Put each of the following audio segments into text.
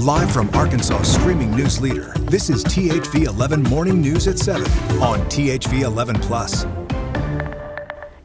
Live from Arkansas' streaming news leader, this is THV 11 Morning News at 7 on THV 11 Plus.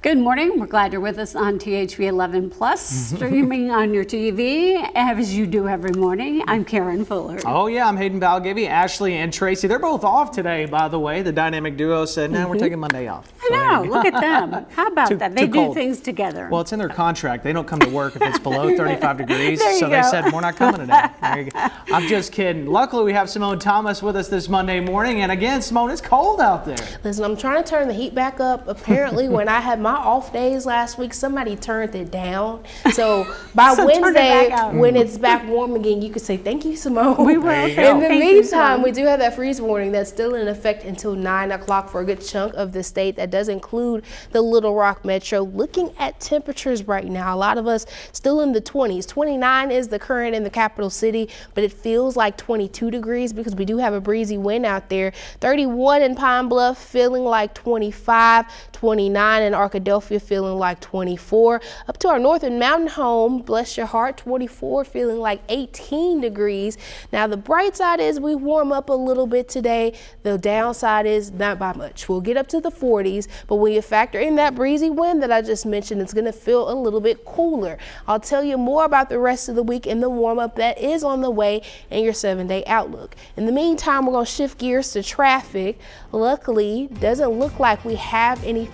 Good morning. We're glad you're with us on THV 11 Plus, streaming on your TV, as you do every morning. I'm Karen Fuller. Oh yeah, I'm Hayden Balgavy. Ashley and Tracy, they're both off today, by the way. The dynamic duo said, no, we're taking Monday off. I know, look at them. How about that? They do things together. Well, it's in their contract. They don't come to work if it's below 35 degrees. So they said, we're not coming today. There you go. I'm just kidding. Luckily, we have Simone Thomas with us this Monday morning. And again, Simone, it's cold out there. Listen, I'm trying to turn the heat back up. Apparently, when I had my off days last week, somebody turned it down. So by Wednesday, when it's back warm again, you could say, thank you, Simone. We will. In the meantime, we do have that freeze warning that's still in effect until 9 o'clock for a good chunk of the state. That does include the Little Rock Metro. Looking at temperatures right now, a lot of us still in the 20s. 29 is the current in the capital city, but it feels like 22 degrees because we do have a breezy wind out there. 31 in Pine Bluff, feeling like 25. 29 in Arkadelphia, feeling like 24. Up to our Northern Mountain home, bless your heart, 24, feeling like 18 degrees. Now the bright side is we warm up a little bit today. The downside is not by much. We'll get up to the 40s, but when you factor in that breezy wind that I just mentioned, it's going to feel a little bit cooler. I'll tell you more about the rest of the week and the warm up that is on the way in your 7-day outlook. In the meantime, we're going to shift gears to traffic. Luckily, doesn't look like we have anything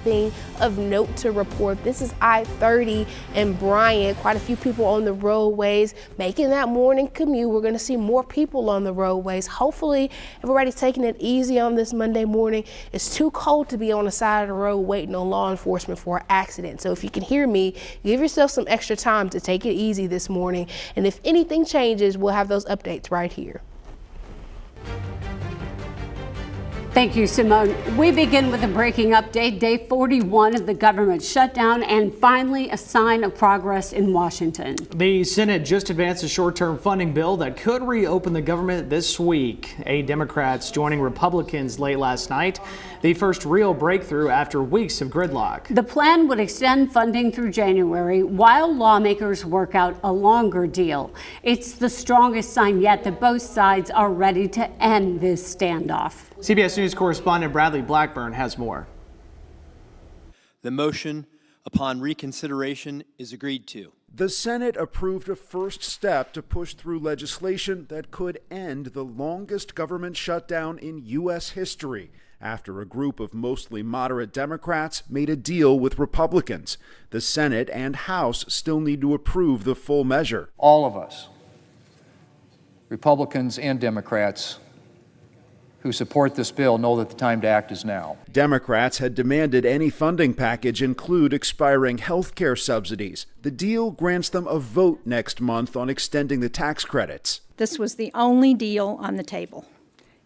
of note to report. This is I-30 and Bryant. Quite a few people on the roadways making that morning commute. We're going to see more people on the roadways. Hopefully, everybody's taking it easy on this Monday morning. It's too cold to be on the side of the road waiting on law enforcement for an accident. So if you can hear me, give yourself some extra time to take it easy this morning. And if anything changes, we'll have those updates right here. Thank you, Simone. We begin with a breaking update, day 41 of the government shutdown, and finally a sign of progress in Washington. The Senate just advanced a short-term funding bill that could reopen the government this week. 8 Democrats joining Republicans late last night. The first real breakthrough after weeks of gridlock. The plan would extend funding through January while lawmakers work out a longer deal. It's the strongest sign yet that both sides are ready to end this standoff. CBS News correspondent Bradley Blackburn has more. The motion upon reconsideration is agreed to. The Senate approved a first step to push through legislation that could end the longest government shutdown in U.S. history after a group of mostly moderate Democrats made a deal with Republicans. The Senate and House still need to approve the full measure. All of us, Republicans and Democrats, who support this bill know that the time to act is now. Democrats had demanded any funding package include expiring health care subsidies. The deal grants them a vote next month on extending the tax credits. This was the only deal on the table.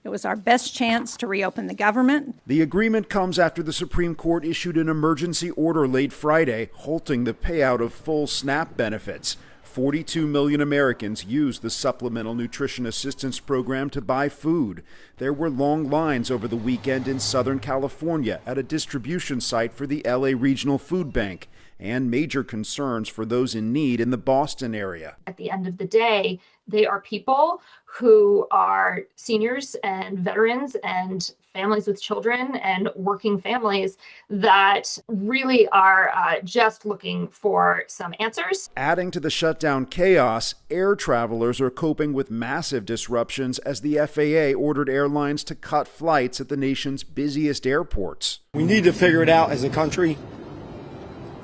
It was our best chance to reopen the government. The agreement comes after the Supreme Court issued an emergency order late Friday, halting the payout of full SNAP benefits. 42 million Americans used the Supplemental Nutrition Assistance Program to buy food. There were long lines over the weekend in Southern California at a distribution site for the LA Regional Food Bank, and major concerns for those in need in the Boston area. At the end of the day, they are people who are seniors and veterans and families with children and working families that really are just looking for some answers. Adding to the shutdown chaos, air travelers are coping with massive disruptions as the FAA ordered airlines to cut flights at the nation's busiest airports. We need to figure it out as a country.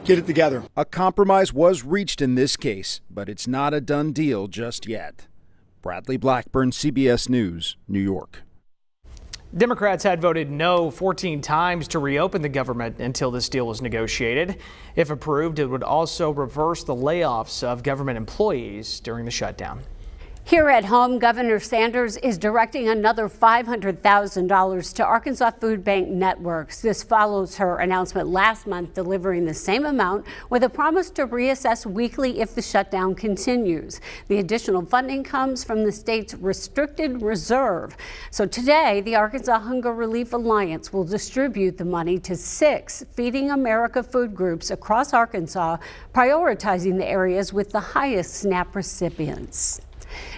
Get it together. A compromise was reached in this case, but it's not a done deal just yet. Bradley Blackburn, CBS News, New York. Democrats had voted no 14 times to reopen the government until this deal was negotiated. If approved, it would also reverse the layoffs of government employees during the shutdown. Here at home, Governor Sanders is directing another $500,000 to Arkansas Food Bank Networks. This follows her announcement last month delivering the same amount with a promise to reassess weekly if the shutdown continues. The additional funding comes from the state's restricted reserve. So today, the Arkansas Hunger Relief Alliance will distribute the money to 6 Feeding America food groups across Arkansas, prioritizing the areas with the highest SNAP recipients.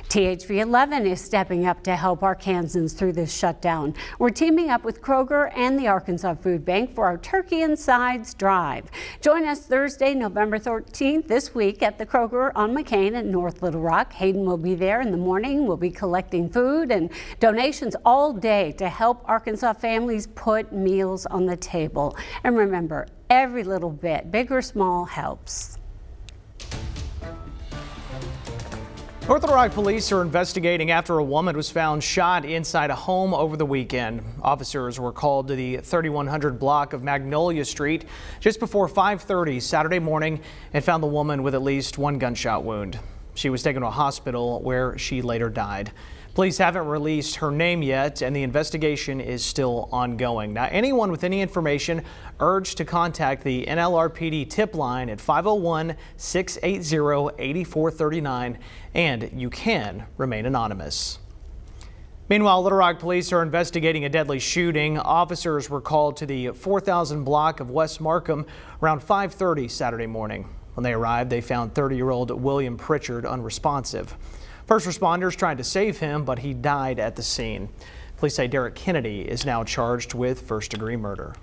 THV 11 is stepping up to help Arkansans through this shutdown. We're teaming up with Kroger and the Arkansas Food Bank for our Turkey and Sides Drive. Join us Thursday, November 13th this week at the Kroger on McCain in North Little Rock. Hayden will be there in the morning. We'll be collecting food and donations all day to help Arkansas families put meals on the table. And remember, every little bit, big or small, helps. North Little Rock police are investigating after a woman was found shot inside a home over the weekend. Officers were called to the 3100 block of Magnolia Street just before 5:30 Saturday morning and found the woman with at least one gunshot wound. She was taken to a hospital where she later died. Police haven't released her name yet, and the investigation is still ongoing. Now, anyone with any information urged to contact the NLRPD tip line at 501-680-8439, and you can remain anonymous. Meanwhile, Little Rock police are investigating a deadly shooting. Officers were called to the 4000 block of West Markham around 5:30 Saturday morning. When they arrived, they found 30-year-old William Pritchard unresponsive. First responders tried to save him, but he died at the scene. Police say Derek Kennedy is now charged with first-degree murder.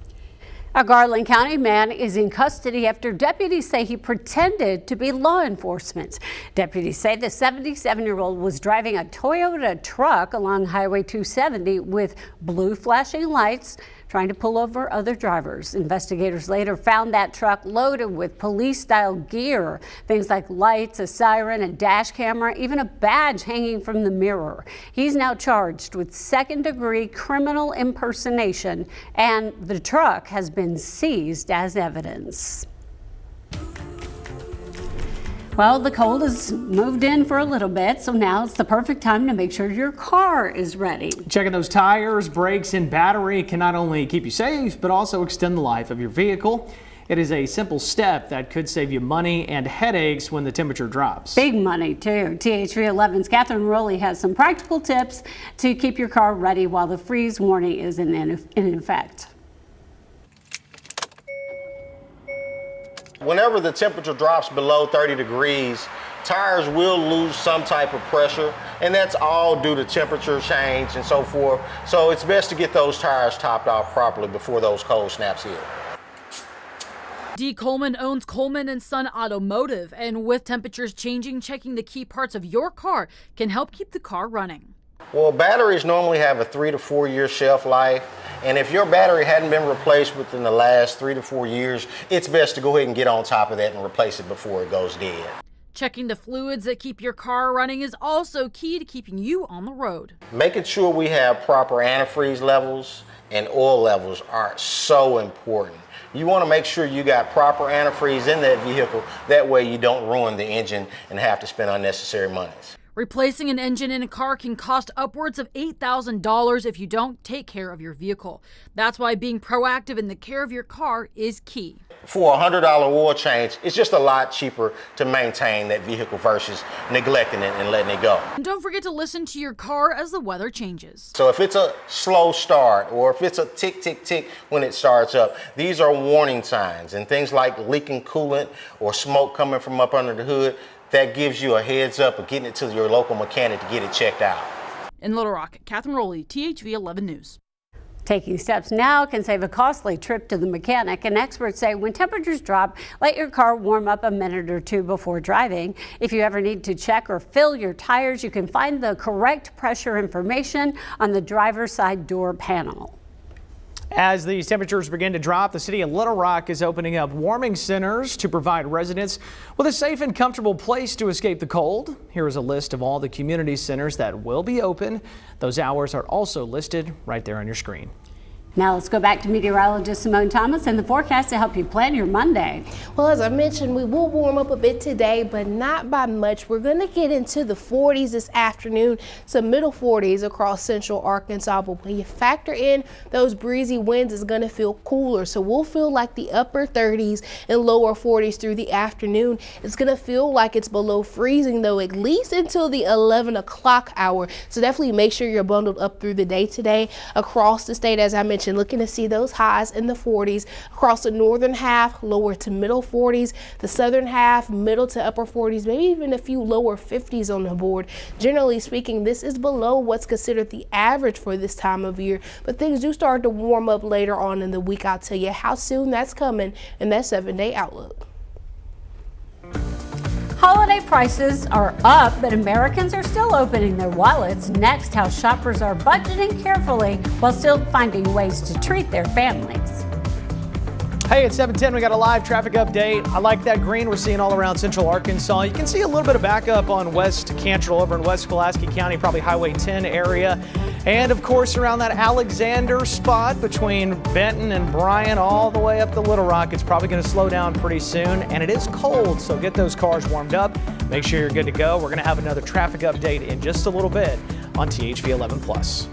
A Garland County man is in custody after deputies say he pretended to be law enforcement. Deputies say the 77-year-old was driving a Toyota truck along Highway 270 with blue flashing lights, trying to pull over other drivers. Investigators later found that truck loaded with police-style gear, things like lights, a siren, a dash camera, even a badge hanging from the mirror. He's now charged with second-degree criminal impersonation, and the truck has been seized as evidence. Well, the cold has moved in for a little bit, so now it's the perfect time to make sure your car is ready. Checking those tires, brakes, and battery can not only keep you safe, but also extend the life of your vehicle. It is a simple step that could save you money and headaches when the temperature drops. Big money, too. THV 11's Catherine Rowley has some practical tips to keep your car ready while the freeze warning is in effect. Whenever the temperature drops below 30 degrees, tires will lose some type of pressure, and that's all due to temperature change and so forth. So it's best to get those tires topped off properly before those cold snaps hit. D. Coleman owns Coleman & Son Automotive, and with temperatures changing, checking the key parts of your car can help keep the car running. Well, batteries normally have a 3 to 4 year shelf life, and if your battery hadn't been replaced within the last 3 to 4 years, it's best to go ahead and get on top of that and replace it before it goes dead. Checking the fluids that keep your car running is also key to keeping you on the road. Making sure we have proper antifreeze levels and oil levels are so important. You want to make sure you got proper antifreeze in that vehicle. That way you don't ruin the engine and have to spend unnecessary monies. Replacing an engine in a car can cost upwards of $8,000 if you don't take care of your vehicle. That's why being proactive in the care of your car is key. For a $100 oil change, it's just a lot cheaper to maintain that vehicle versus neglecting it and letting it go. And don't forget to listen to your car as the weather changes. So if it's a slow start or if it's a tick, tick, tick when it starts up, these are warning signs, and things like leaking coolant or smoke coming from up under the hood, that gives you a heads up of getting it to your local mechanic to get it checked out. In Little Rock, Catherine Rowley, THV 11 News. Taking steps now can save a costly trip to the mechanic, and experts say when temperatures drop, let your car warm up a minute or two before driving. If you ever need to check or fill your tires, you can find the correct pressure information on the driver's side door panel. As these temperatures begin to drop, the city of Little Rock is opening up warming centers to provide residents with a safe and comfortable place to escape the cold. Here is a list of all the community centers that will be open. Those hours are also listed right there on your screen. Now let's go back to meteorologist Simone Thomas and the forecast to help you plan your Monday. Well, as I mentioned, we will warm up a bit today, but not by much. We're going to get into the 40s this afternoon, some middle 40s across central Arkansas. But when you factor in those breezy winds, it's going to feel cooler. So we'll feel like the upper 30s and lower 40s through the afternoon. It's going to feel like it's below freezing, though, at least until the 11 o'clock hour. So definitely make sure you're bundled up through the day today across the state. As I mentioned, mentioned, looking to see those highs in the 40s across the northern half, lower to middle 40s, the southern half, middle to upper 40s, maybe even a few lower 50s on the board. Generally speaking, this is below what's considered the average for this time of year, but things do start to warm up later on in the week. I'll tell you how soon that's coming in that 7-day outlook. Holiday prices are up, but Americans are still opening their wallets. Next, how shoppers are budgeting carefully while still finding ways to treat their families. Hey, it's 7:10. We got a live traffic update. I like that green we're seeing all around central Arkansas. You can see a little bit of backup on West Cantrell over in West Pulaski County, probably Highway 10 area. And of course, around that Alexander spot between Benton and Bryan all the way up to Little Rock, it's probably going to slow down pretty soon. And it is cold, so get those cars warmed up. Make sure you're good to go. We're going to have another traffic update in just a little bit on THV 11 Plus.